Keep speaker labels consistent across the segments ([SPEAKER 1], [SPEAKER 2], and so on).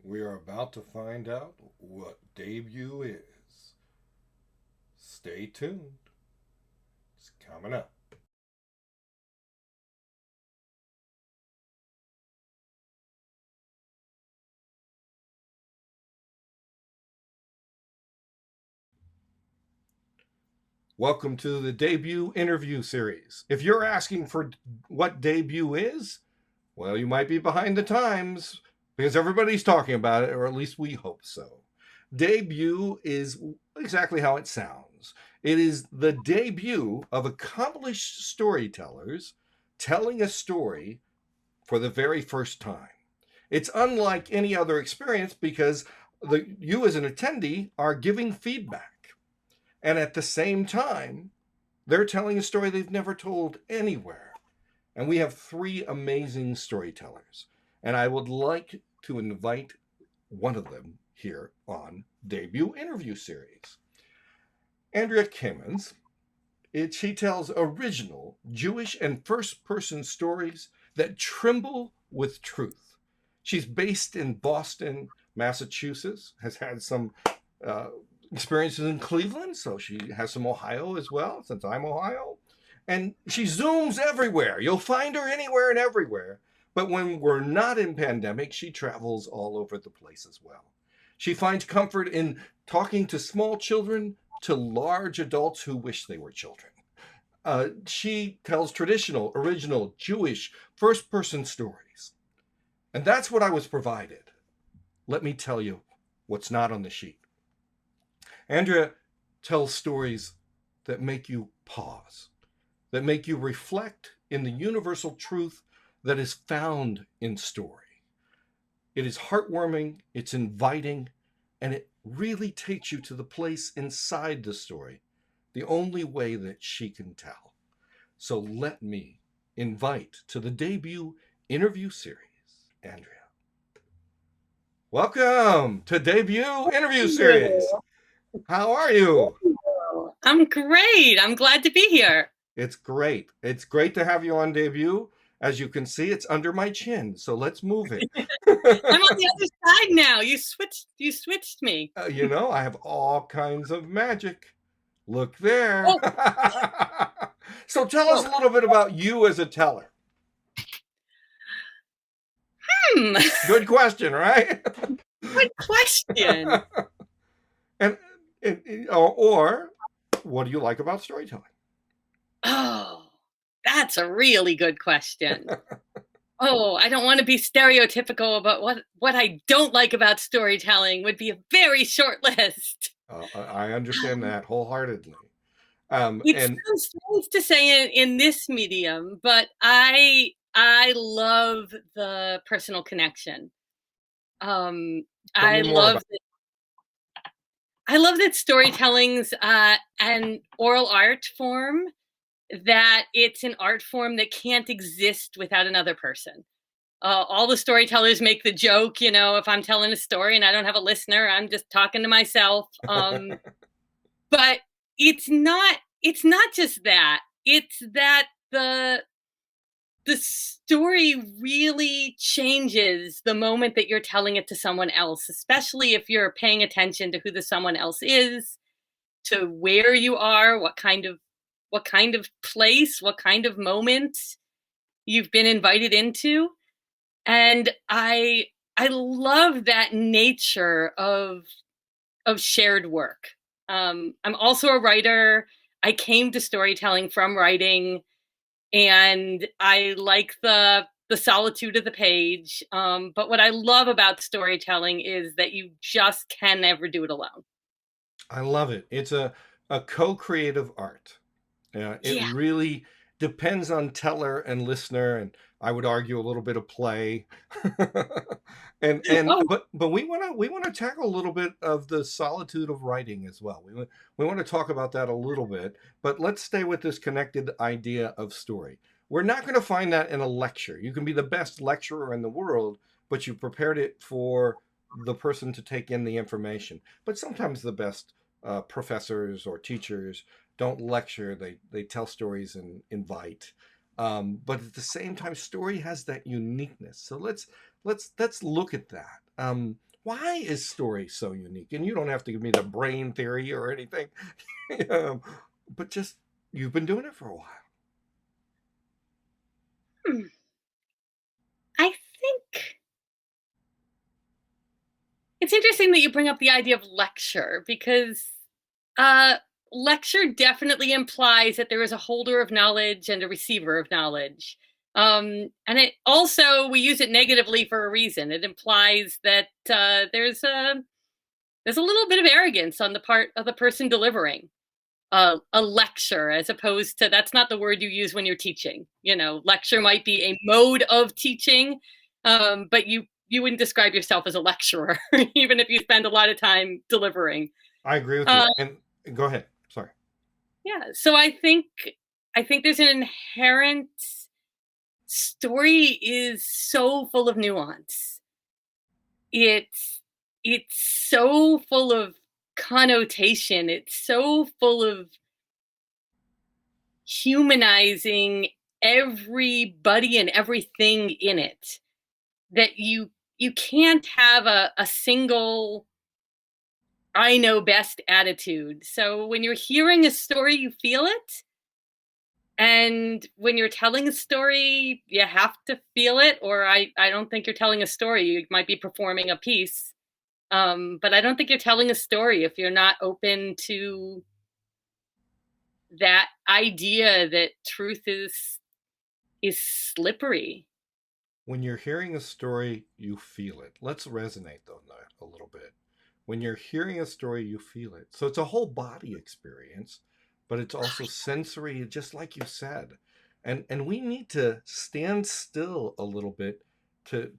[SPEAKER 1] We are about to find out what debut is. Stay tuned. It's coming up. Welcome to the debut interview series. If you're asking for what debut is, well, you might be behind the times because everybody's talking about it, or at least we hope so. Debut is exactly how it sounds. It is the debut of accomplished storytellers telling a story for the very first time. It's unlike any other experience because you as an attendee are giving feedback. And at the same time, they're telling a story they've never told anywhere. And we have three amazing storytellers. And I would like to invite one of them here on Debut Interview Series. Andrea Kimmons, she tells original Jewish and first person stories that tremble with truth. She's based in Boston, Massachusetts, has had some uh, experiences in Cleveland, so she has some Ohio as well, since I'm Ohio. And she zooms everywhere. You'll find her anywhere and everywhere. But when we're not in pandemic, she travels all over the place as well. She finds comfort in talking to small children to large adults who wish they were children. She tells traditional, original, Jewish, first person stories. And that's what I was provided. Let me tell you what's not on the sheet. Andrea tells stories that make you pause, that make you reflect in the universal truth that is found in story. It is heartwarming, it's inviting, and it really takes you to the place inside the story, the only way that she can tell. So let me invite to the debut interview series, Andrea. Welcome to debut interview series.
[SPEAKER 2] You.
[SPEAKER 1] How are you?
[SPEAKER 2] I'm great. I'm glad to be here.
[SPEAKER 1] It's great. It's great to have you on debut. As you can see, it's under my chin, so let's move it.
[SPEAKER 2] I'm on the other side now. You switched me.
[SPEAKER 1] I have all kinds of magic. Look there.
[SPEAKER 2] Oh,
[SPEAKER 1] So tell us
[SPEAKER 2] oh,
[SPEAKER 1] a little bit about you as a teller.
[SPEAKER 2] hmm.
[SPEAKER 1] Good question, right?
[SPEAKER 2] Good question.
[SPEAKER 1] and, or what do you like about storytelling?
[SPEAKER 2] Oh, that's a really good question. Oh, I don't want to be stereotypical about what I don't like about storytelling would be a very short list.
[SPEAKER 1] I understand that wholeheartedly.
[SPEAKER 2] It
[SPEAKER 1] And
[SPEAKER 2] sounds strange to say in this medium, but I love the personal connection. Um,
[SPEAKER 1] tell me
[SPEAKER 2] I
[SPEAKER 1] more about.
[SPEAKER 2] love I love that storytelling's an oral art form, that it's an art form that can't exist without another person. All the storytellers make the joke, if I'm telling a story and I don't have a listener, I'm just talking to myself. But it's not just that. It's that the story really changes the moment that you're telling it to someone else, especially if you're paying attention to who the someone else is, to where you are, what kind of place, what kind of moment you've been invited into. And I love that nature of shared work. I'm also a writer. I came to storytelling from writing, and I like the solitude of the page. But what I love about storytelling is that you just can never do it alone.
[SPEAKER 1] I love it. It's a co-creative art. It
[SPEAKER 2] Yeah.
[SPEAKER 1] really depends on teller and listener, and I would argue a little bit of play. and
[SPEAKER 2] Oh,
[SPEAKER 1] but we want to tackle a little bit of the solitude of writing as well. We want to talk about that a little bit, but let's stay with this connected idea of story. We're not going to find that in a lecture. You can be the best lecturer in the world, but you prepared it for the person to take in the information. But sometimes the best professors or teachers don't lecture, they tell stories and invite. But at the same time, story has that uniqueness. So let's look at that. Why is story so unique? And you don't have to give me the brain theory or anything, um, but just you've been doing it for a while.
[SPEAKER 2] Hmm. I think it's interesting that you bring up the idea of lecture because uh, lecture definitely implies that there is a holder of knowledge and a receiver of knowledge. And it also, we use it negatively for a reason. It implies that there's a little bit of arrogance on the part of the person delivering a lecture, as opposed to, that's not the word you use when you're teaching. You know, lecture might be a mode of teaching, but you wouldn't describe yourself as a lecturer, even if you spend a lot of time delivering.
[SPEAKER 1] I agree with you.
[SPEAKER 2] Uh,
[SPEAKER 1] And go ahead. Sorry.
[SPEAKER 2] yeah, so I think there's an inherent, story is so full of nuance. It's it's so full of connotation. It's so full of humanizing everybody and everything in it that you can't have a single I know best attitude. So when you're hearing a story, you feel it. And when you're telling a story, you have to feel it, or I don't think you're telling a story. You might be performing a piece. But I don't think you're telling a story if you're not open to that idea that truth is slippery.
[SPEAKER 1] When you're hearing a story, you feel it. Let's resonate on that a little bit. When you're hearing a story, you feel it. So it's a whole body experience, but it's also sensory, just like you said. And we need to stand still a little bit to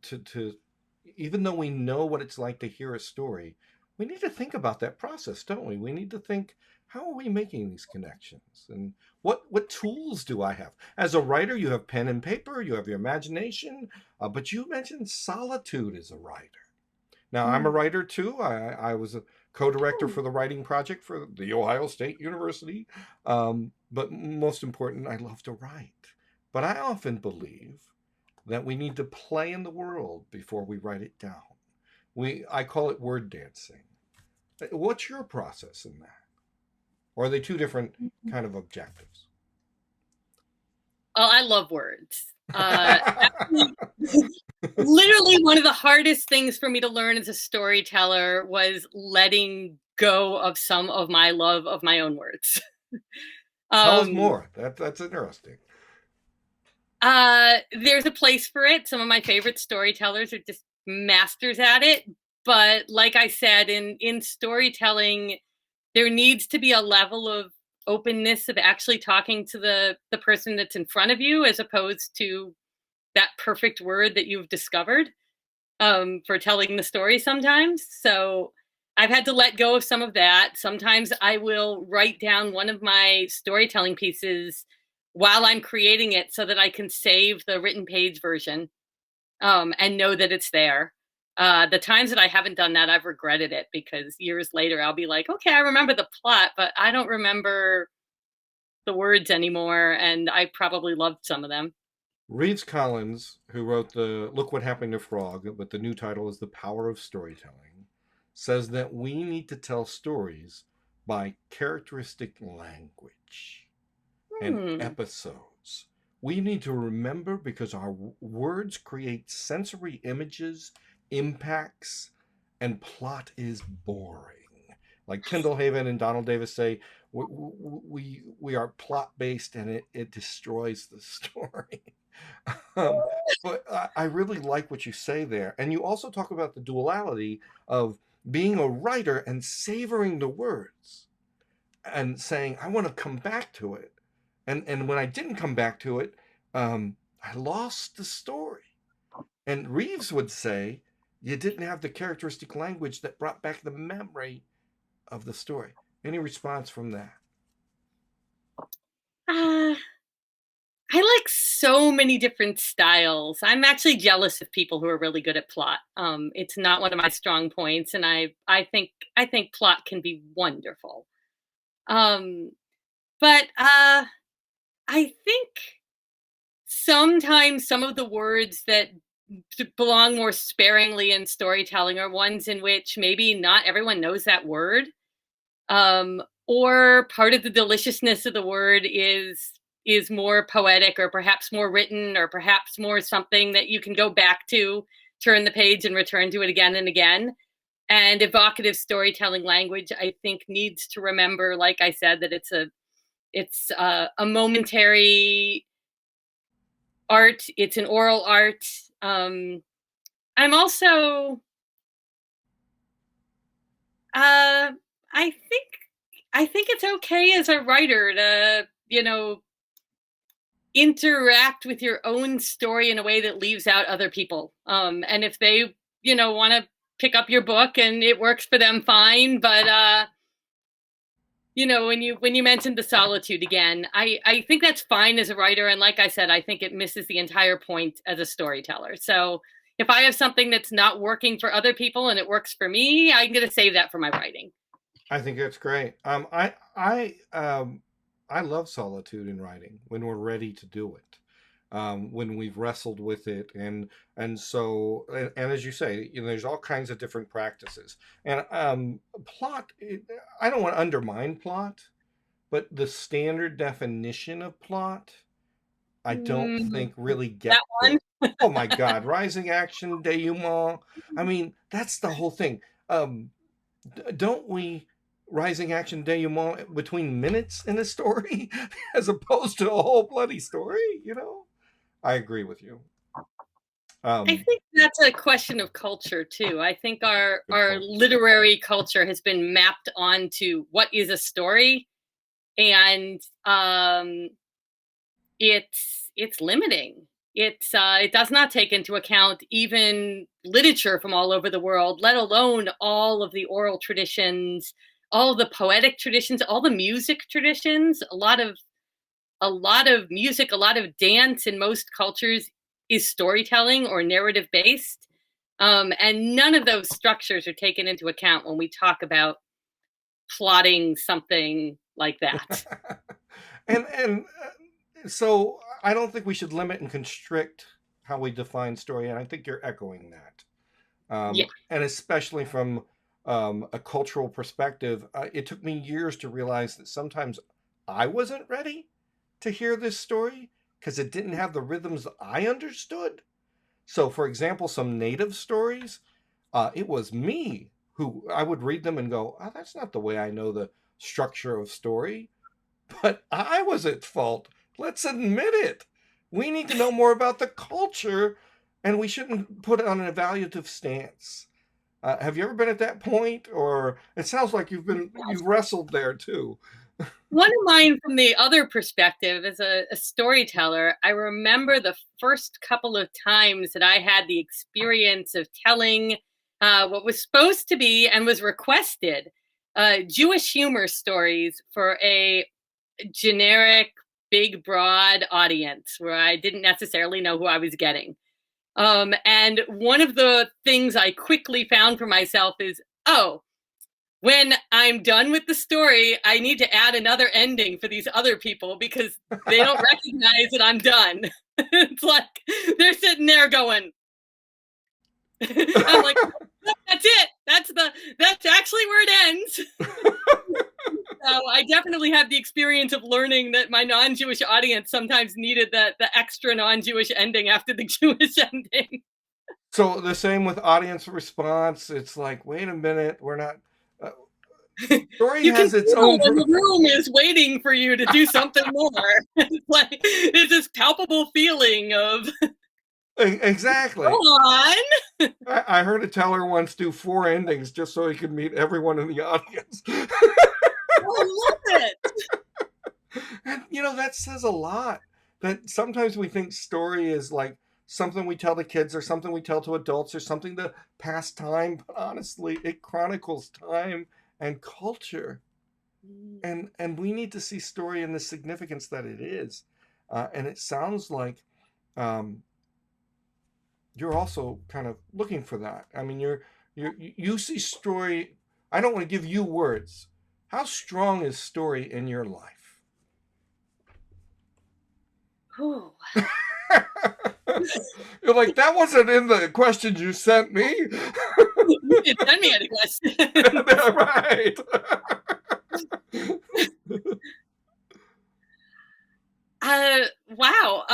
[SPEAKER 1] even though we know what it's like to hear a story, we need to think about that process, don't we? We need to think, how are we making these connections? And what tools do I have? As a writer, you have pen and paper, you have your imagination, but you mentioned solitude as a writer. Now, I'm a
[SPEAKER 2] Mm.
[SPEAKER 1] writer too. I was a co-director for the writing project for the Ohio State University. But most important, I love to write. But I often believe that we need to play in the world before we write it down. I call it word dancing. What's your process in that? Or are they two different kind of objectives?
[SPEAKER 2] Oh, I love words. Actually, literally one of the hardest things for me to learn as a storyteller was letting go of some of my love of my own words.
[SPEAKER 1] Tell us
[SPEAKER 2] Um,
[SPEAKER 1] more. That's interesting.
[SPEAKER 2] there's a place for it. Some of my favorite storytellers are just masters at it. But like I said, in storytelling, there needs to be a level of openness of actually talking to the person that's in front of you, as opposed to that perfect word that you've discovered for telling the story sometimes. So I've had to let go of some of that. Sometimes I will write down one of my storytelling pieces while I'm creating it so that I can save the written page version and know that it's there. The times that I haven't done that, I've regretted it, because years later I'll be like, okay, I remember the plot, but I don't remember the words anymore. And I probably loved some of them.
[SPEAKER 1] Reeves Collins, who wrote the Look What Happened to Frog, but the new title is The Power of Storytelling, says that we need to tell stories by characteristic language and
[SPEAKER 2] Hmm.
[SPEAKER 1] episodes. We need to remember because our words create sensory images, impacts, and plot is boring. Like Tyndall Haven and Donald Davis say, we are plot based and it destroys the story. um, but I really like what you say there. And you also talk about the duality of being a writer and savoring the words and saying, I want to come back to it. And when I didn't come back to it, I lost the story. And Reeves would say, you didn't have the characteristic language that brought back the memory of the story. Any response from that?
[SPEAKER 2] Uh, I like so many different styles. I'm actually jealous of people who are really good at plot. It's not one of my strong points, and I think plot can be wonderful. Um, but I think sometimes some of the words that belong more sparingly in storytelling are ones in which maybe not everyone knows that word, or part of the deliciousness of the word is more poetic, or perhaps more written, or perhaps more something that you can go back to, turn the page and return to it again and again. And evocative storytelling language, I think, needs to remember, like I said, that it's a momentary art. It's an oral art. I'm also, uh, I think, I think it's okay as a writer to, interact with your own story in a way that leaves out other people. And if they, want to pick up your book and it works for them, fine. But when you mentioned the solitude again, I think that's fine as a writer, and like I said, I think it misses the entire point as a storyteller. So if I have something that's not working for other people and it works for me, I'm going to save that for my writing.
[SPEAKER 1] I think that's great. I love solitude in writing when we're ready to do it, when we've wrestled with it, and as you say, there's all kinds of different practices, and plot. I don't want to undermine plot, but the standard definition of plot, I don't
[SPEAKER 2] Mm,
[SPEAKER 1] think really gets
[SPEAKER 2] that
[SPEAKER 1] it.
[SPEAKER 2] one.
[SPEAKER 1] Oh my God, rising action denouement. I mean, that's the whole thing. Um, don't we rising action denouement between minutes in a story as opposed to a whole bloody story? I agree with you.
[SPEAKER 2] I
[SPEAKER 1] Um,
[SPEAKER 2] think that's a question of culture too. I think our
[SPEAKER 1] Good
[SPEAKER 2] our
[SPEAKER 1] point.
[SPEAKER 2] literary culture has been mapped onto what is a story, and it's limiting. It does not take into account even literature from all over the world, let alone all of the oral traditions, all the poetic traditions, all the music traditions. A lot of music, a lot of dance in most cultures is storytelling or narrative based. And none of those structures are taken into account when we talk about plotting something like that.
[SPEAKER 1] and so I don't think we should limit and constrict how we define story, and I think you're echoing that.
[SPEAKER 2] Yeah.
[SPEAKER 1] And especially from a cultural perspective, it took me years to realize that sometimes I wasn't ready to hear this story because it didn't have the rhythms I understood. So, for example, some native stories, it was me who I would read them and go, "Oh, that's not the way I know the structure of story." But I was at fault. Let's admit it. We need to know more about the culture, and we shouldn't put it on an evaluative stance. Have you ever been at that point, or it sounds like you've wrestled there too?
[SPEAKER 2] One of mine from the other perspective as a storyteller, I remember the first couple of times that I had the experience of telling what was supposed to be and was requested Jewish humor stories for a generic, big, broad audience where I didn't necessarily know who I was getting. And one of the things I quickly found for myself is, oh, when I'm done with the story, I need to add another ending for these other people because they don't recognize that I'm done. It's like they're sitting there going, I'm like, "No, that's it. That's actually where it ends." So I definitely had the experience of learning that my non-Jewish audience sometimes needed the extra non-Jewish ending after the Jewish ending.
[SPEAKER 1] So the same with audience response. It's like, wait a minute, we're not. Uh, Story
[SPEAKER 2] You can
[SPEAKER 1] has its
[SPEAKER 2] feel
[SPEAKER 1] own.
[SPEAKER 2] when the room is waiting for you to do something more. It's this palpable feeling of go
[SPEAKER 1] Exactly.
[SPEAKER 2] on.
[SPEAKER 1] I heard a teller once do 4 endings just so he could meet everyone in the audience.
[SPEAKER 2] I love it.
[SPEAKER 1] And that says a lot. That sometimes we think story is like something we tell to kids or something we tell to adults or something to pass time, but honestly, it chronicles time and culture. And we need to see story in the significance that it is. And it sounds like um, you're also kind of looking for that. I mean, you see story. I don't want to give you words. How strong is story in your life?
[SPEAKER 2] Ooh.
[SPEAKER 1] You're like, that wasn't in the questions you sent me.
[SPEAKER 2] You didn't send me any questions.
[SPEAKER 1] Right.
[SPEAKER 2] Wow.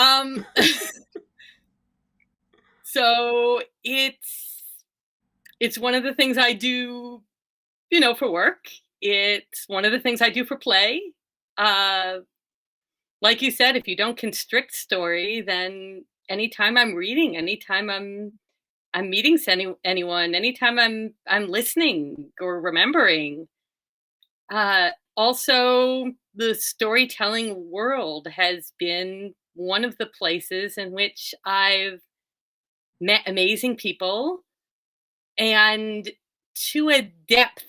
[SPEAKER 2] So it's one of the things I do, for work. It's one of the things I do for play. Uh, like you said, if you don't constrict story, then anytime I'm reading, anytime I'm meeting anyone, anytime I'm listening or remembering. Also, the storytelling world has been one of the places in which I've met amazing people, and to a depth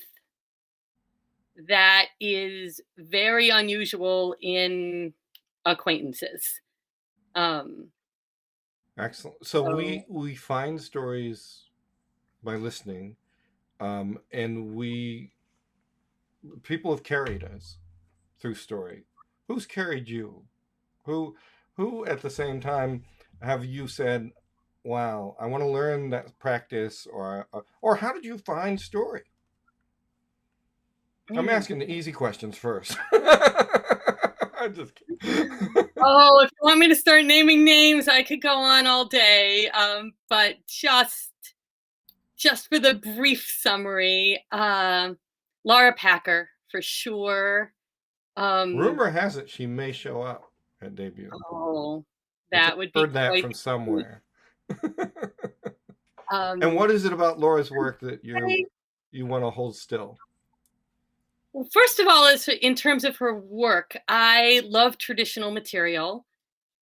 [SPEAKER 2] that is very unusual in acquaintances. Um,
[SPEAKER 1] Excellent. So
[SPEAKER 2] so
[SPEAKER 1] we find stories by listening, and we people have carried us through story. Who's carried you? Who who at the same time have you said, "Wow, I want to learn that practice," or how did you find story? I'm
[SPEAKER 2] mm.
[SPEAKER 1] asking the easy questions first. I'm just kidding.
[SPEAKER 2] Oh, if you want me to start naming names, I could go on all day. But just for the brief summary, Laura Packer for sure. Um,
[SPEAKER 1] Rumor has it she may show up at debut.
[SPEAKER 2] oh,
[SPEAKER 1] I just
[SPEAKER 2] that would be
[SPEAKER 1] heard that
[SPEAKER 2] quite
[SPEAKER 1] from
[SPEAKER 2] the treat.
[SPEAKER 1] somewhere. And
[SPEAKER 2] Um,
[SPEAKER 1] what is it about Laura's work that
[SPEAKER 2] okay.
[SPEAKER 1] you want to hold still?
[SPEAKER 2] Well, first of all, is in terms of her work, I love traditional material.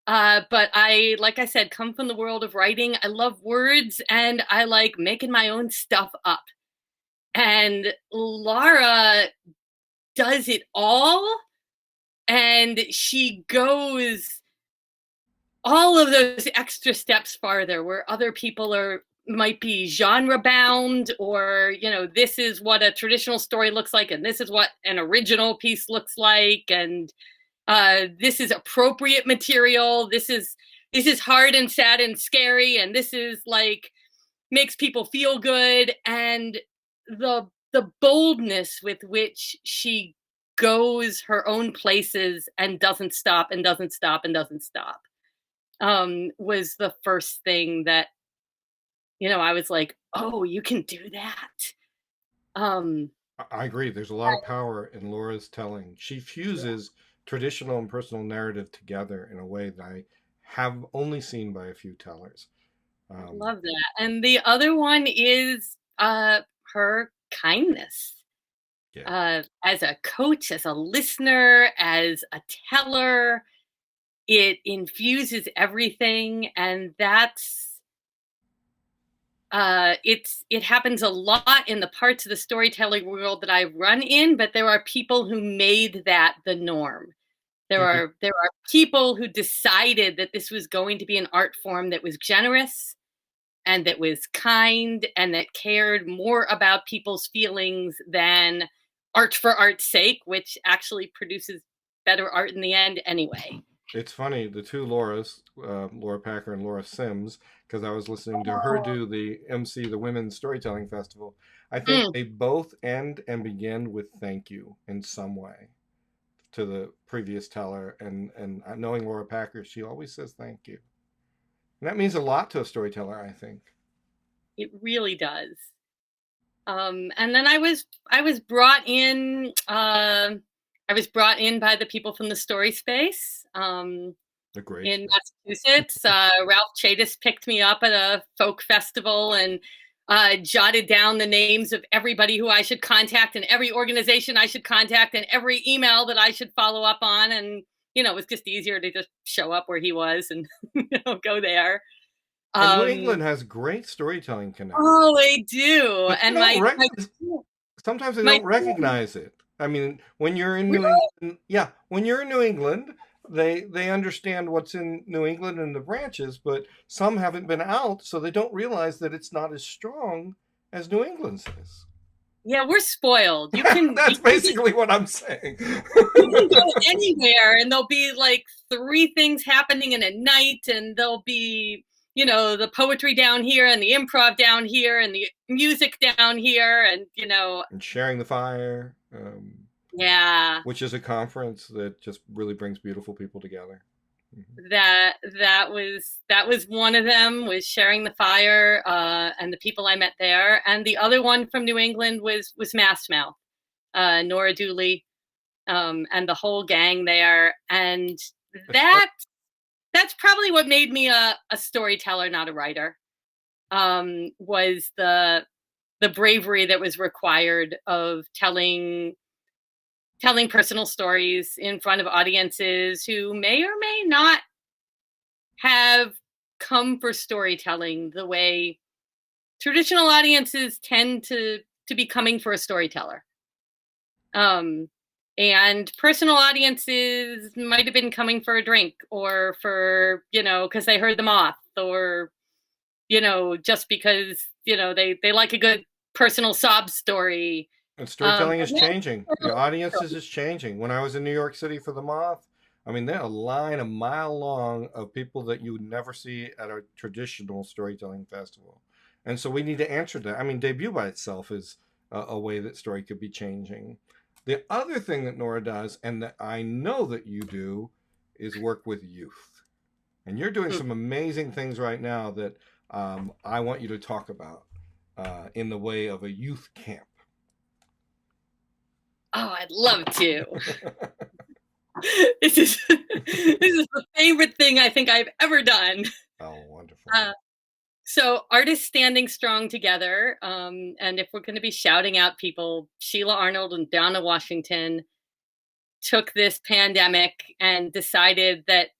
[SPEAKER 2] But like I said, come from the world of writing. I love words and I like making my own stuff up. And Laura does it all. And she goes all of those extra steps farther where other people might be genre bound, or this is what a traditional story looks like and this is what an original piece looks like, and this is appropriate material, this is hard and sad and scary, and this is like makes people feel good. And the boldness with which she goes her own places and doesn't stop and doesn't stop and doesn't stop, was the first thing that I was like, oh, you can do that. um
[SPEAKER 1] I agree. There's a lot of power in Laura's telling. She fuses traditional and personal narrative together in a way that I have only seen by a few tellers.
[SPEAKER 2] I
[SPEAKER 1] Um,
[SPEAKER 2] love that. And the other one is her kindness,
[SPEAKER 1] yeah,
[SPEAKER 2] as a coach, as a listener, as a teller. It infuses everything, and it happens a lot in the parts of the storytelling world that I run in, but there are people who made that the norm. There
[SPEAKER 1] mhm.
[SPEAKER 2] are there are people who decided that this was going to be an art form that was generous and that was kind and that cared more about people's feelings than art for art's sake, which actually produces better art in the end anyway.
[SPEAKER 1] It's funny, the two Lauras, Laura Packer and Laura Sims, because I was listening to her
[SPEAKER 2] Oh.
[SPEAKER 1] do the MC, the Women's Storytelling Festival. I think
[SPEAKER 2] Mm.
[SPEAKER 1] they both end and begin with thank you in some way to the previous teller. And knowing Laura Packer, she always says thank you. And that means a lot to a storyteller, I think.
[SPEAKER 2] It really does. And then I was brought in. I was brought in by the people from the Story Space,
[SPEAKER 1] A great
[SPEAKER 2] in
[SPEAKER 1] space.
[SPEAKER 2] Massachusetts. Ralph Chadis picked me up at a folk festival and jotted down the names of everybody who I should contact and every organization I should contact and every email that I should follow up on. And it was just easier to just show up where he was and go there.
[SPEAKER 1] And New
[SPEAKER 2] Um,
[SPEAKER 1] England has great storytelling connections,
[SPEAKER 2] oh, they do.
[SPEAKER 1] but they
[SPEAKER 2] And
[SPEAKER 1] don't
[SPEAKER 2] my
[SPEAKER 1] rec-
[SPEAKER 2] my
[SPEAKER 1] sometimes they
[SPEAKER 2] my
[SPEAKER 1] don't recognize it. I mean, when you're in New
[SPEAKER 2] really.
[SPEAKER 1] England, yeah, when you're in New England, they understand what's in New England and the branches, but some haven't been out, so they don't realize that it's not as strong as New England's is.
[SPEAKER 2] Yeah, we're spoiled. You can
[SPEAKER 1] That's basically what I'm saying.
[SPEAKER 2] you can go anywhere and there'll be like three things happening in a night, and there'll be the poetry down here and the improv down here and the music down here, and
[SPEAKER 1] And sharing the fire,
[SPEAKER 2] yeah,
[SPEAKER 1] which is a conference that just really brings beautiful people together.
[SPEAKER 2] that was one of them, was sharing the fire, and the people I met there, and the other one from New England was Mass Mouth, Nora Dooley, and the whole gang there, and that that's probably what made me a storyteller, not a writer. Was the bravery that was required of telling personal stories in front of audiences who may or may not have come for storytelling the way traditional audiences tend to be coming for a storyteller. Um, and personal audiences might have been coming for a drink, or for, because they heard the moth, or, just because, they like a good personal sob story.
[SPEAKER 1] And storytelling is
[SPEAKER 2] And
[SPEAKER 1] changing. The audiences is changing. When I was in New York City for the Moth, I mean, there's a line a mile long of people that you would never see at a traditional storytelling festival. And so we need to answer that. I mean, debut by itself is a way that story could be changing. The other thing that Nora does, and that I know that you do, is work with youth. And you're doing some amazing things right now that I want you to talk about in the way of a youth camp.
[SPEAKER 2] Oh, I'd love to. This is the favorite thing I think I've ever done.
[SPEAKER 1] Oh, wonderful.
[SPEAKER 2] So artists standing strong together. And if we're going to be shouting out people, Sheila Arnold and Donna Washington took this pandemic and decided that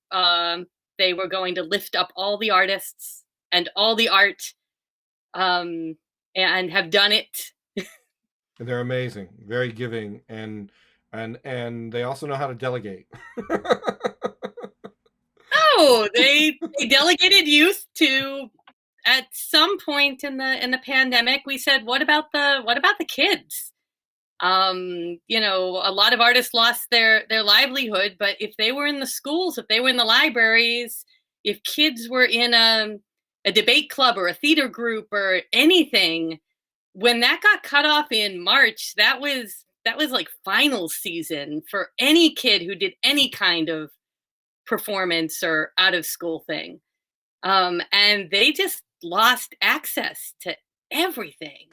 [SPEAKER 2] they were going to lift up all the artists and all the art, and have done it.
[SPEAKER 1] They're amazing, very giving, and they also know how to delegate.
[SPEAKER 2] Oh, they delegated youth to. At some point in the pandemic, we said, what about the kids? A lot of artists lost their livelihood, but if they were in the schools, if they were in the libraries, if kids were in a debate club or a theater group or anything, when that got cut off in March, that was like final season for any kid who did any kind of performance or out of school thing. And they just lost access to everything.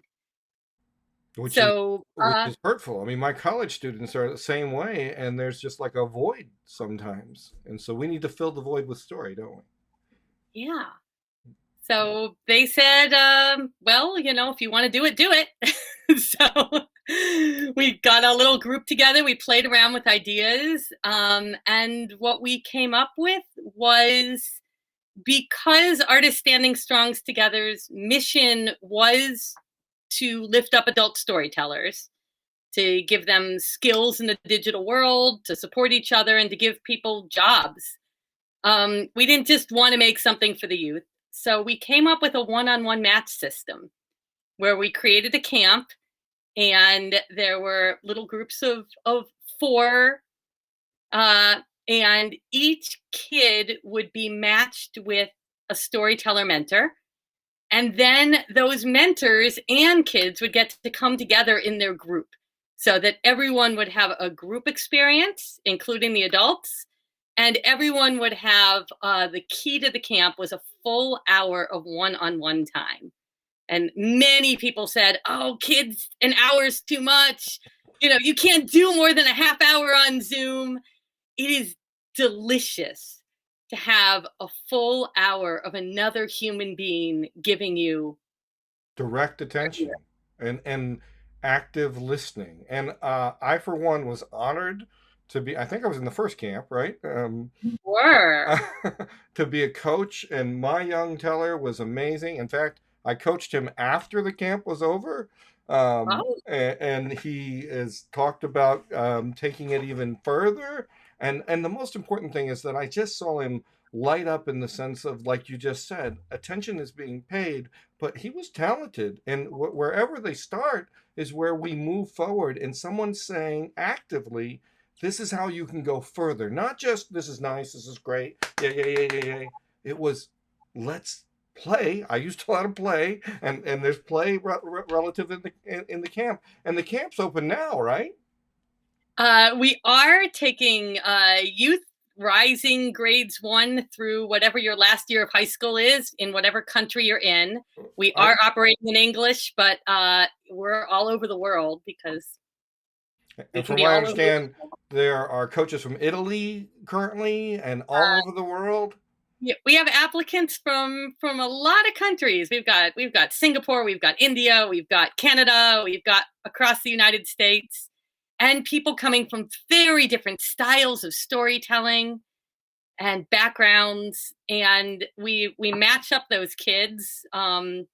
[SPEAKER 1] Which
[SPEAKER 2] So
[SPEAKER 1] is hurtful. I mean, my college students are the same way, and there's just like a void sometimes. And so we need to fill the void with story, don't we?
[SPEAKER 2] yeah. So they said, well, if you want to do it, do it. So we got a little group together. We played around with ideas. And what we came up with was, because Artists Standing Strong's Together's mission was to lift up adult storytellers, to give them skills in the digital world, to support each other, and to give people jobs. We didn't just want to make something for the youth. So we came up with a one-on-one match system where we created a camp, and there were little groups of 4, and each kid would be matched with a storyteller mentor. And then those mentors and kids would get to come together in their group, so that everyone would have a group experience, including the adults. And everyone would have, the key to the camp was a full hour of one-on-one time. And many people said, oh, kids, an hour's too much. You can't do more than a half hour on Zoom. It is delicious to have a full hour of another human being giving you
[SPEAKER 1] direct attention and active listening. And I, for one, was honored to be, I think I was in the first camp, right?
[SPEAKER 2] Were.
[SPEAKER 1] To be a coach, and my young teller was amazing. In fact, I coached him after the camp was over. And he has talked about taking it even further. And the most important thing is that I just saw him light up, in the sense of, like you just said, attention is being paid, but he was talented. And wherever they start is where we move forward. And someone's saying actively, this is how you can go further. Not just, this is nice, this is great, yeah. It was, let's play. I used a lot of play, and there's play relative in the camp, and the camp's open now, right?
[SPEAKER 2] We are taking youth rising grades 1 through whatever your last year of high school is in whatever country you're in. We
[SPEAKER 1] I,
[SPEAKER 2] are operating in English, but we're all over the world because we
[SPEAKER 1] and
[SPEAKER 2] can
[SPEAKER 1] from
[SPEAKER 2] be
[SPEAKER 1] what I
[SPEAKER 2] all over the
[SPEAKER 1] understand, there are coaches from Italy currently and all over the world.
[SPEAKER 2] Yeah, we have applicants from a lot of countries. We've got Singapore, we've got India, we've got Canada, we've got across the United States, and people coming from very different styles of storytelling and backgrounds. And we match up those kids, and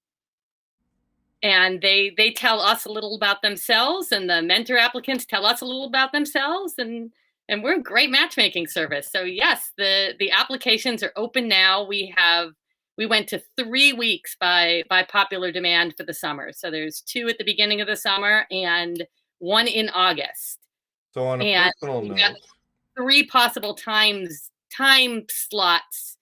[SPEAKER 2] they tell us a little about themselves, and the mentor applicants tell us a little about themselves, and we're a great matchmaking service. So yes, the applications are open now. We went to 3 weeks by popular demand for the summer. So there's 2 at the beginning of the summer and 1 in August.
[SPEAKER 1] So on a
[SPEAKER 2] And
[SPEAKER 1] personal
[SPEAKER 2] we've got
[SPEAKER 1] note,
[SPEAKER 2] 3 possible time slots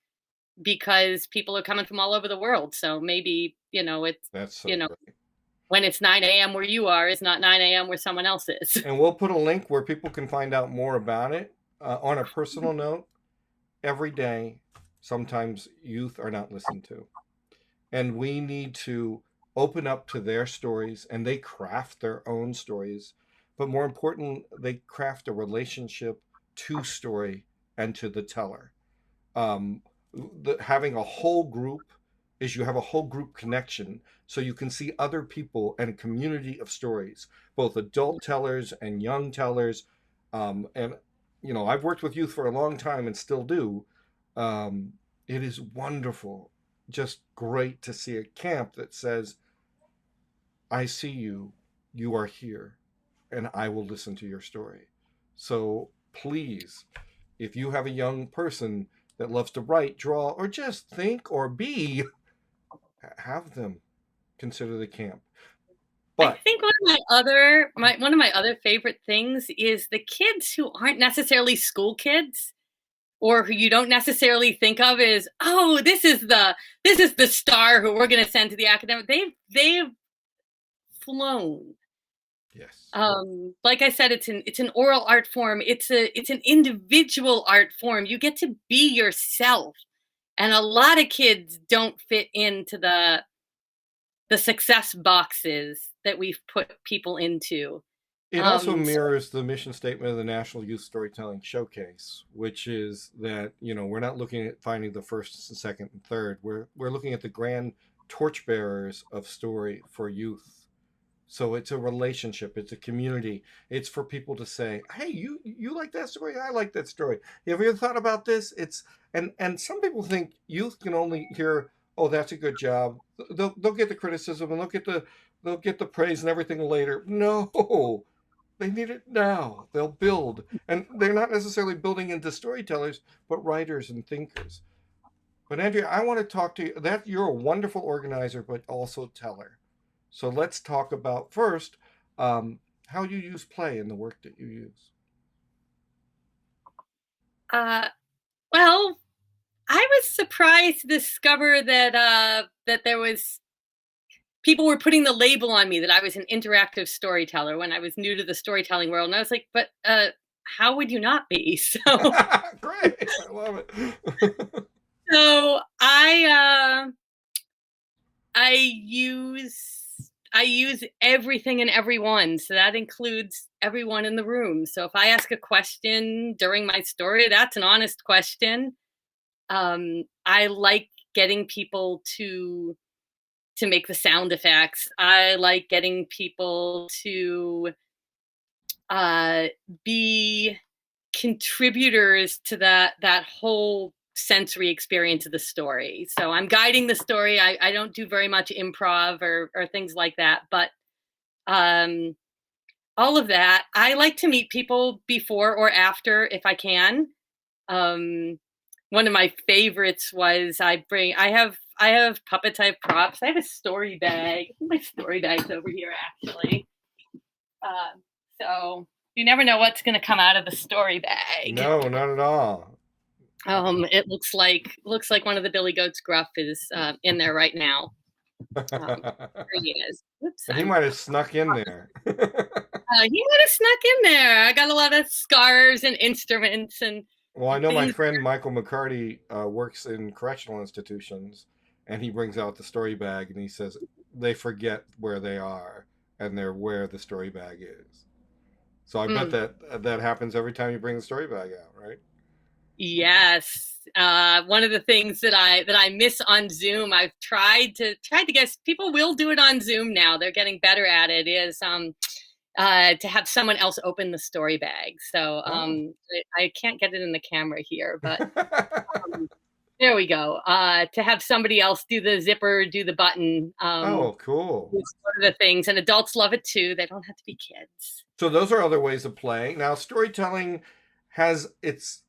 [SPEAKER 2] because people are coming from all over the world. So maybe, it's,
[SPEAKER 1] that's so
[SPEAKER 2] you know,
[SPEAKER 1] great.
[SPEAKER 2] when it's 9 a.m. where you are is not 9 a.m. where someone else is.
[SPEAKER 1] And we'll put a link where people can find out more about it. On a personal note, every day, sometimes youth are not listened to. And we need to open up to their stories, and they craft their own stories. But more important, they craft a relationship to story and to the teller. um, Having a whole group is you have a whole group connection, so you can see other people and a community of stories, both adult tellers and young tellers. And I've worked with youth for a long time and still do. It is wonderful, just great to see a camp that says, I see you, you are here, and I will listen to your story. So please, if you have a young person that loves to write, draw, or just think or be, have them consider the camp.
[SPEAKER 2] I
[SPEAKER 1] But
[SPEAKER 2] think one of my other favorite things is the kids who aren't necessarily school kids or who you don't necessarily think of as, oh, this is the star who we're going to send to the academic. They've flown.
[SPEAKER 1] yes,
[SPEAKER 2] Like I said, it's an oral art form. It's an individual art form. You get to be yourself, and a lot of kids don't fit into the success boxes that we've put people into.
[SPEAKER 1] it also
[SPEAKER 2] So
[SPEAKER 1] mirrors the mission statement of the National Youth Storytelling Showcase, which is that we're not looking at finding the first, second, and third. We're looking at the grand torchbearers of story for youth. So it's a relationship, it's a community. It's for people to say, "Hey, you like that story? I like that story. Have you ever thought about this?" It's and some people think youth can only hear, "Oh, that's a good job." They'll get the criticism and they'll get the praise and everything later. No, they need it now. They'll build, and they're not necessarily building into storytellers, but writers and thinkers. But Andrea, I want to talk to you. That you're a wonderful organizer, but also teller. So let's talk about first um, how you use play in the work that you use.
[SPEAKER 2] uh, well, I was surprised to discover that there was people were putting the label on me that I was an interactive storyteller when I was new to the storytelling world, and I was like, but how would you not be?
[SPEAKER 1] Great, I love it.
[SPEAKER 2] So I use everything and everyone. So that includes everyone in the room. So if I ask a question during my story, that's an honest question. I like getting people to make the sound effects. I like getting people to be contributors to that whole sensory experience of the story. So I'm guiding the story. I don't do very much improv or things like that, but um, all of that. I like to meet people before or after if I can. Um, One of my favorites was I have puppet type props. I have a story bag. My story bag's over here actually. So you never know what's going to come out of the story bag.
[SPEAKER 1] No, not at all.
[SPEAKER 2] It looks like one of the Billy Goat's gruff is in there right now. There he is. Oops,
[SPEAKER 1] And he might have snuck in there.
[SPEAKER 2] he might have snuck in there. I got a lot of scars and instruments
[SPEAKER 1] Well, I
[SPEAKER 2] and
[SPEAKER 1] know my
[SPEAKER 2] things.
[SPEAKER 1] friend Michael McCarty works in correctional institutions, and he brings out the story bag and he says they forget where they are and they're where the story bag is. So I bet
[SPEAKER 2] Mm,
[SPEAKER 1] that happens every time you bring the story bag out, right?
[SPEAKER 2] yes. One of the things that I miss on Zoom, I've tried to guess people will do it on Zoom now. They're getting better at it. Is to have someone else open the story bag. So
[SPEAKER 1] Oh.
[SPEAKER 2] I can't get it in the camera here, but there we go. To have somebody else do the zipper, do the button,
[SPEAKER 1] Oh, cool.
[SPEAKER 2] is one of the things. And adults love it too. They don't have to be kids.
[SPEAKER 1] So those are other ways of playing. Now, storytelling has it's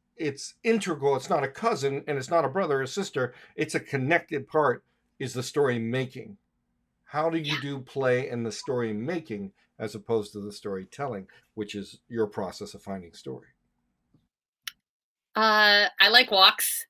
[SPEAKER 1] integral. It's not a cousin and it's not a brother or sister. It's a connected part is the story making. How do
[SPEAKER 2] Yeah.
[SPEAKER 1] you do play in the story making as opposed to the storytelling, which is your process of finding story?
[SPEAKER 2] I like walks.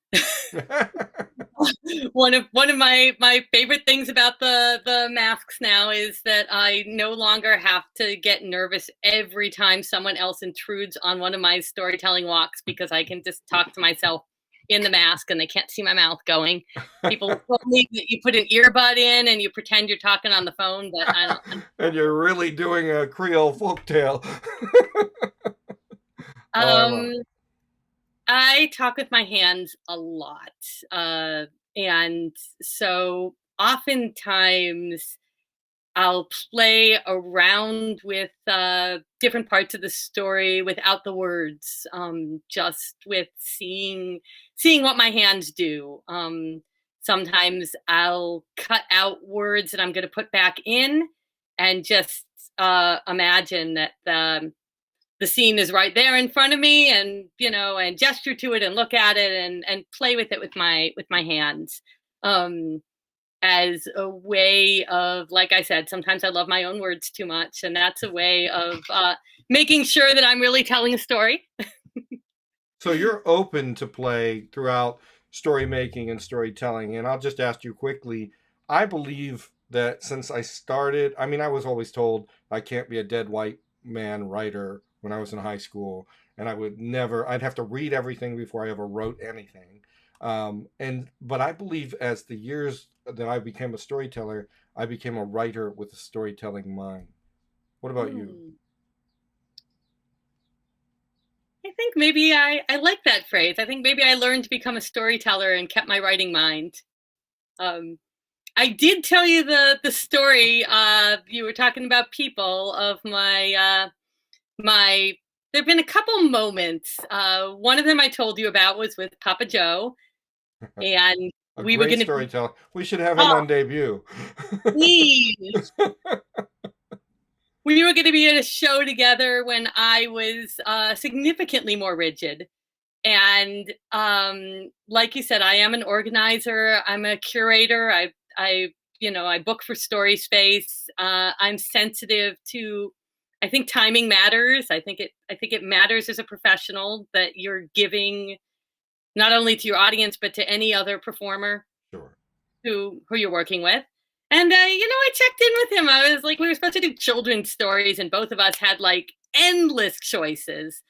[SPEAKER 2] One of my favorite things about the masks now is that I no longer have to get nervous every time someone else intrudes on one of my storytelling walks because I can just talk to myself in the mask and they can't see my mouth going. People told me that you put an earbud in and you pretend you're talking on the phone, but I don't.
[SPEAKER 1] And you're really doing a Creole folktale. Oh, I love
[SPEAKER 2] Um, I talk with my hands a lot, and so oftentimes I'll play around with different parts of the story without the words, just with seeing what my hands do. Sometimes I'll cut out words that I'm going to put back in, and just imagine that the scene is right there in front of me, and and gesture to it and look at it and play with it with my hands. Um, as a way of, like I said, sometimes I love my own words too much, and that's a way of making sure that I'm really telling a story.
[SPEAKER 1] So you're open to play throughout story making and storytelling. And I'll just ask you quickly. I believe that since I started, I mean, I was always told I can't be a dead white man writer when I was in high school, and I would never. I'd have to read everything before I ever wrote anything. But I believe as the years that I became a storyteller, I became a writer with a storytelling mind. What about you?
[SPEAKER 2] Hmm. I think maybe I like that phrase. I think maybe I learned to become a storyteller and kept my writing mind. Um, I did tell you the story. You were talking about people of my. There've been a couple moments. One of them I told you about was with Papa Joe, and
[SPEAKER 1] A
[SPEAKER 2] we were
[SPEAKER 1] great
[SPEAKER 2] going to be.
[SPEAKER 1] storyteller. We should have him
[SPEAKER 2] Oh,
[SPEAKER 1] on debut.
[SPEAKER 2] please! We were going to be at a show together when I was significantly more rigid. And like you said, I am an organizer. I'm a curator. I book for Story Space. I'm sensitive to. I think timing matters. I think it matters as a professional that you're giving not only to your audience but to any other performer
[SPEAKER 1] Sure.
[SPEAKER 2] who you're working with. And I checked in with him. I was like, we were supposed to do children's stories, and both of us had like endless choices.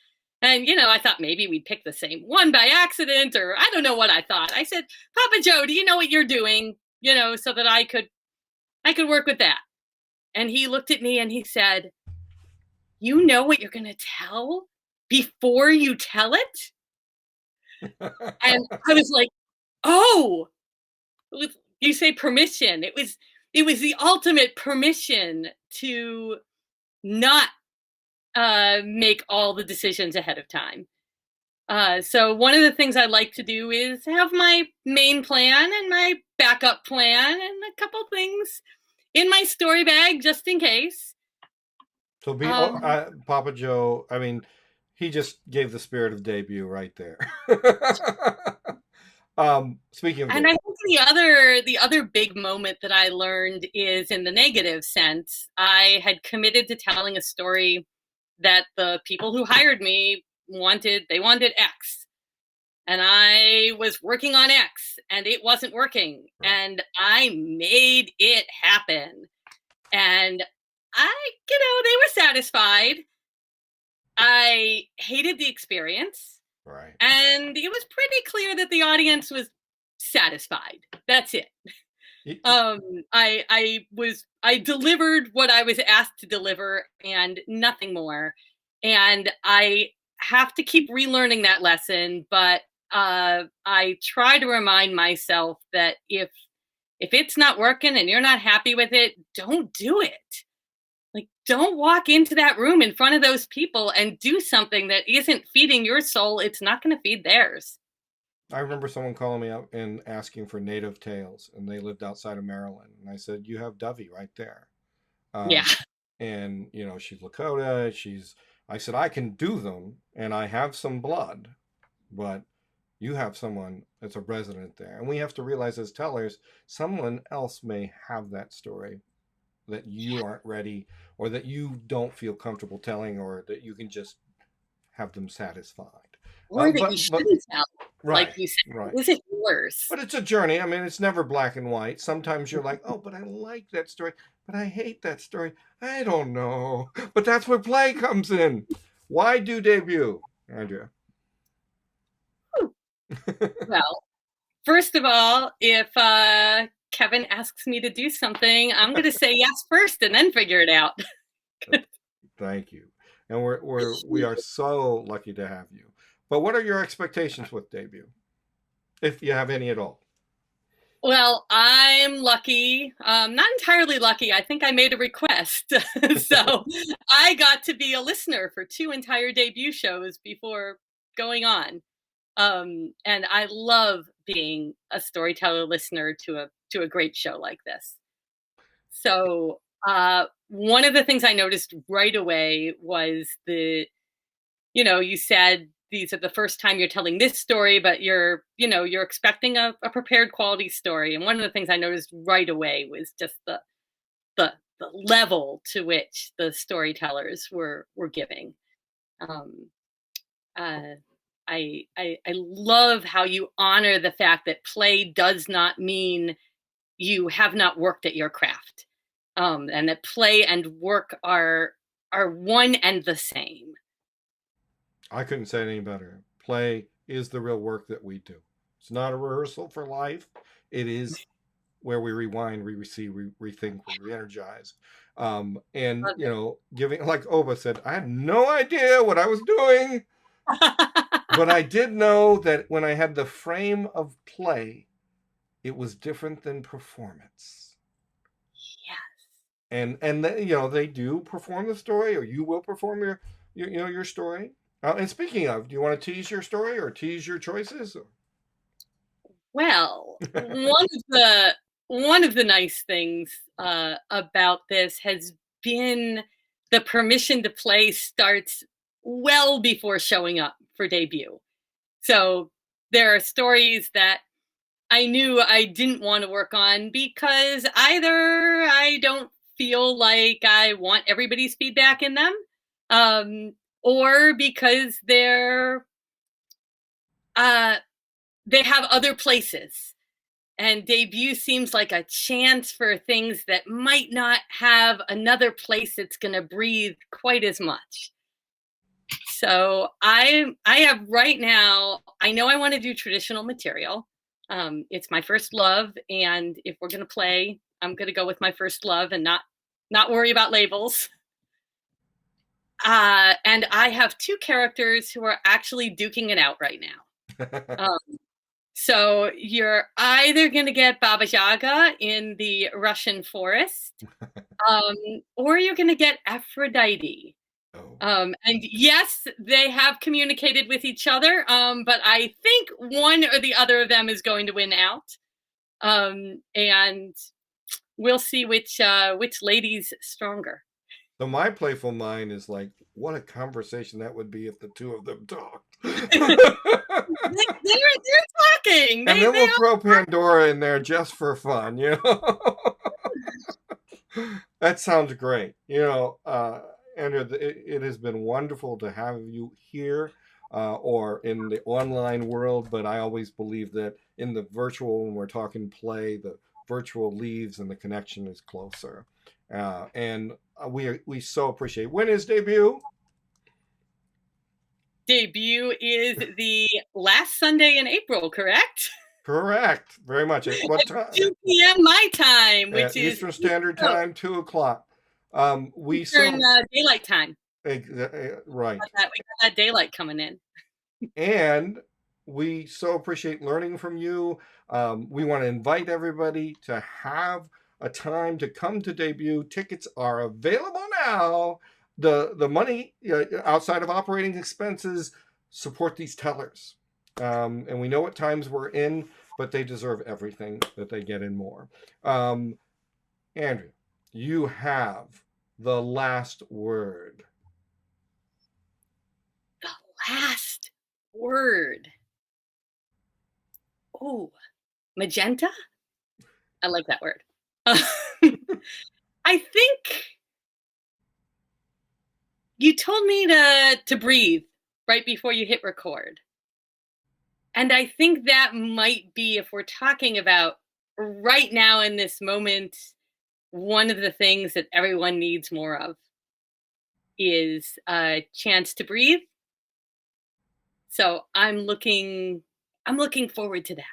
[SPEAKER 2] And I thought maybe we'd pick the same one by accident, or I don't know what I thought. I said, Papa Joe, do you know what you're doing? So that I could work with that. And he looked at me and he said, "You know what you're gonna tell before you tell it?" And I was like, "Oh, you say permission." It was the ultimate permission to not make all the decisions ahead of time. So one of the things I like to do is have my main plan and my backup plan and a couple things in my story bag just in case.
[SPEAKER 1] So
[SPEAKER 2] Um,
[SPEAKER 1] Papa Joe. I mean, he just gave the spirit of debut right there. Speaking of
[SPEAKER 2] and I
[SPEAKER 1] debut,
[SPEAKER 2] think the other big moment that I learned is in the negative sense. I had committed to telling a story that the people who hired me wanted. They wanted X. and I was working on X and it wasn't working.
[SPEAKER 1] Right.
[SPEAKER 2] And I made it happen. And they were satisfied. I hated the experience.
[SPEAKER 1] Right.
[SPEAKER 2] And it was pretty clear that the audience was satisfied. That's it.
[SPEAKER 1] Y-
[SPEAKER 2] I delivered what I was asked to deliver and nothing more. And I have to keep relearning that lesson, but I try to remind myself that if it's not working and you're not happy with it, don't do it. Like, don't walk into that room in front of those people and do something that isn't feeding your soul. It's not going to feed theirs.
[SPEAKER 1] I remember someone calling me up and asking for native tales, and they lived outside of Maryland. And I said, "You have Dovey right there."
[SPEAKER 2] Yeah.
[SPEAKER 1] Um, and she's Lakota. I said, I can do them, and I have some blood, but you have someone that's a resident there, and we have to realize as tellers, someone else may have that story that you aren't ready, or that you don't feel comfortable telling, or that you can just have them satisfied.
[SPEAKER 2] Or that you
[SPEAKER 1] But
[SPEAKER 2] shouldn't tell.
[SPEAKER 1] right,
[SPEAKER 2] Like you said,
[SPEAKER 1] right.
[SPEAKER 2] it isn't yours.
[SPEAKER 1] But it's a journey. I mean, it's never black and white. Sometimes you're like, oh, but I like that story, but I hate that story. I don't know. But that's where play comes in. Why do debut, Andrea?
[SPEAKER 2] Well, first of all, if Kevin asks me to do something, I'm going to say yes first and then figure it out.
[SPEAKER 1] Thank you. And we are so lucky to have you. But what are your expectations with debut, if you have any at all?
[SPEAKER 2] Well, I'm lucky. Not entirely lucky. I think I made a request. So I got to be a listener for 2 entire debut shows before going on. And I love being a storyteller listener to a great show like this. So one of the things I noticed right away was you said these are the first time you're telling this story, but you're expecting a prepared quality story. And one of the things I noticed right away was just the level to which the storytellers were giving. Um, uh, I love how you honor the fact that play does not mean you have not worked at your craft, and that play and work are one and the same.
[SPEAKER 1] I couldn't say it any better. Play is the real work that we do. It's not a rehearsal for life. It is where we rewind, we receive, we rethink, we re-energize. And giving, like Oba said, I had no idea what I was doing, but I did know that when I had the frame of play, it was different than performance.
[SPEAKER 2] Yes.
[SPEAKER 1] And they do perform the story, or you will perform your story. And speaking of, do you want to tease your story or tease your choices?
[SPEAKER 2] Well, one of the nice things about this has been the permission to play starts well before showing up for debut. So there are stories that I knew I didn't want to work on because either I don't feel like I want everybody's feedback in them, or because uh, they have other places. And debut seems like a chance for things that might not have another place that's going to breathe quite as much. So I have right now, I know I want to do traditional material. It's my first love, and if we're going to play, I'm going to go with my first love and not worry about labels. And I have 2 characters who are actually duking it out right now. So you're either going to get Baba Yaga in the Russian forest, or you're going to get Aphrodite.
[SPEAKER 1] Oh.
[SPEAKER 2] And yes, they have communicated with each other, but I think one or the other of them is going to win out. And we'll see which lady's stronger.
[SPEAKER 1] So my playful mind is like, what a conversation that would be if the 2 of them talked.
[SPEAKER 2] They're talking.
[SPEAKER 1] And then we'll throw Pandora in there just for fun, That sounds great. Andrew, it has been wonderful to have you here. or in the online world, but I always believe that in the virtual, when we're talking play, the virtual leaves and the connection is closer. And we so appreciate. When is debut?
[SPEAKER 2] Debut is the last Sunday in April, correct?
[SPEAKER 1] Correct. Very much. At what time?
[SPEAKER 2] 2 p.m. my time, which
[SPEAKER 1] At
[SPEAKER 2] is
[SPEAKER 1] Eastern Standard Time, 2 o'clock. We
[SPEAKER 2] Eastern
[SPEAKER 1] so
[SPEAKER 2] daylight time.
[SPEAKER 1] right.
[SPEAKER 2] We got that daylight coming in.
[SPEAKER 1] And we so appreciate learning from you. We want to invite everybody to have a time to come to debut. Tickets are available now. The money outside of operating expenses support these tellers. And we know what times we're in, but they deserve everything that they get and more. Andrea, you have the last word.
[SPEAKER 2] The last word. Oh, magenta? I like that word. I think you told me to breathe right before you hit record. And I think that might be, if we're talking about right now in this moment, one of the things that everyone needs more of is a chance to breathe. So I'm looking forward to that.